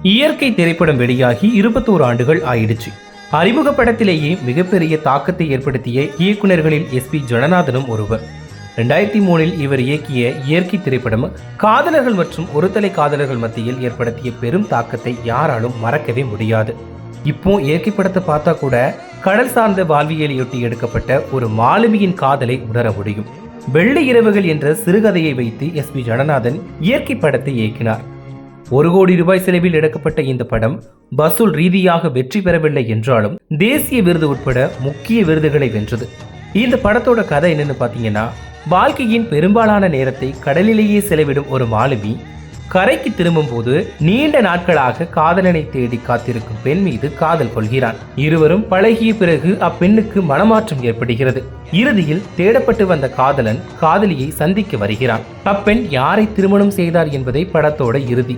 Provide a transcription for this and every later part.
இயற்கை திரைப்படம் வெளியாகி 21 ஆண்டுகள் ஆயிடுச்சு. அறிமுக படத்திலேயே மிகப்பெரிய தாக்கத்தை ஏற்படுத்திய இயக்குநர்களில் எஸ்பி ஜனநாதனும் ஒருவர். 2003 இவர் இயக்கிய இயற்கை திரைப்படம் காதலர்கள் மற்றும் ஒருதலை காதலர்கள் மத்தியில் ஏற்படுத்திய பெரும் தாக்கத்தை யாராலும் மறக்கவே முடியாது. இப்போ இயற்கை படத்தை பார்த்தா கூட கடல் சார்ந்த வாழ்வியலையொட்டி எடுக்கப்பட்ட ஒரு மாலுமியின் காதலை உணர முடியும். வெள்ளை இரவுகள் என்ற சிறுகதையை வைத்து எஸ்பி ஜனநாதன் இயற்கை படத்தை இயக்கினார். 1 கோடி ரூபாய் செலவில் எடுக்கப்பட்ட இந்த படம் வசூல் ரீதியாக வெற்றி பெறவில்லை என்றாலும் தேசிய விருது உட்பட முக்கிய விருதுகளை வென்றது. இந்த படத்தோட கதை என்னன்னு பாத்தீங்கன்னா, வாழ்க்கையின் பெரும்பாலான நேரத்தை கடலிலேயே செலவிடும் ஒரு மாலுமி கரைக்கு திரும்பும் போது நீண்ட நாட்களாக காதலனை தேடி காத்திருக்கும் பெண் மீது காதல் கொள்கிறான். இருவரும் பழகிய பிறகு அப்பெண்ணுக்கு மனமாற்றம் ஏற்படுகிறது. இறுதியில் தேடப்பட்டு வந்த காதலன் காதலியை சந்திக்க வருகிறான். அப்பெண் யாரை திருமணம் செய்தார் என்பதை படத்தோட இறுதி.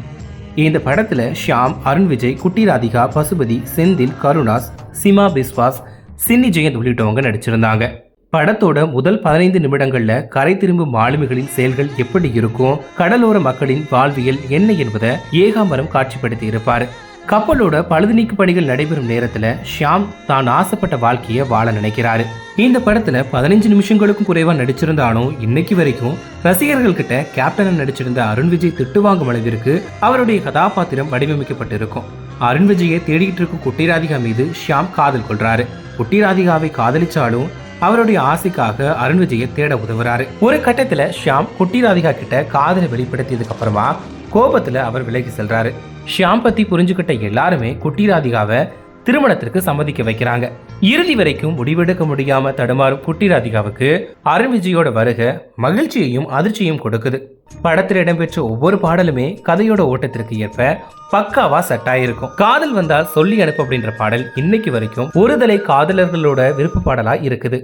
இந்த படத்துல ஷியாம், அருண் விஜய், குட்டி ராதிகா, பசுபதி, செந்தில், கருணாஸ், சிமா பிஸ்வாஸ், சின்னி ஜெயந்த் உள்ளிட்டவங்க நடிச்சிருந்தாங்க. படத்தோட முதல் 15 நிமிடங்கள்ல கரை திரும்பும் மாலுமிகளின் செயல்கள் எப்படி இருக்கும், கடலோர மக்களின் வாழ்வியல் என்ன என்பதை ஏகாம்பரம் காட்சிப்படுத்தி இருப்பாரு. கப்பலோட பழுது நீக்கு பணிகள் நடைபெறும் நேரத்துல ஷியாம் தான் ஆசைப்பட்ட வாழ்க்கையை வாழ நினைக்கிறாரு. இந்த படத்துல 15 நிமிஷங்களுக்கும் குறைவா நடிச்சிருந்தாலும் இன்னைக்கு வரைக்கும் ரசிகர்கள் கிட்ட கேப்டனா நடிச்சிருந்த அருண் விஜய் திட்டு வாங்கும் அளவிற்கு அவருடைய கதாபாத்திரம் வடிவமைக்கப்பட்டிருக்கும். அருண் விஜயை தேடிட்டு இருக்கும் குட்டி ராதிகா மீது ஷியாம் காதல் கொள்றாரு. குட்டி ராதிகாவை காதலிச்சாலும் அவருடைய ஆசைக்காக அருண் விஜயை தேட உதவுறாரு. ஒரு கட்டத்துல ஷியாம் குட்டி ராதிகா கிட்ட காதலை வெளிப்படுத்தியதுக்கு அப்புறமா கோபத்துல அவர் விலகி செல்றாரு. ஷியாம் பத்தி புரிஞ்சுக்கிட்ட எல்லாருமே குட்டி ராதிகாவை திருமணத்திற்கு சம்மதிக்க வைக்கிறாங்க. இறுதி வரைக்கும் முடிவெடுக்க முடியாம தடுமாறும் குட்டி ராதிகாவுக்கு அருண் விஜயோட வருகை மகிழ்ச்சியையும் அதிர்ச்சியும் கொடுக்குது. படத்தில் இடம்பெற்ற ஒவ்வொரு பாடலுமே கதையோட ஓட்டத்திற்கு ஏற்ப பக்காவா செட் ஆயிருக்கும். காதல் வந்தால் சொல்லி அனுப்பு அப்படின்ற பாடல் இன்னைக்கு வரைக்கும் ஒருதலை காதலர்களோட விருப்ப பாடலா இருக்குது.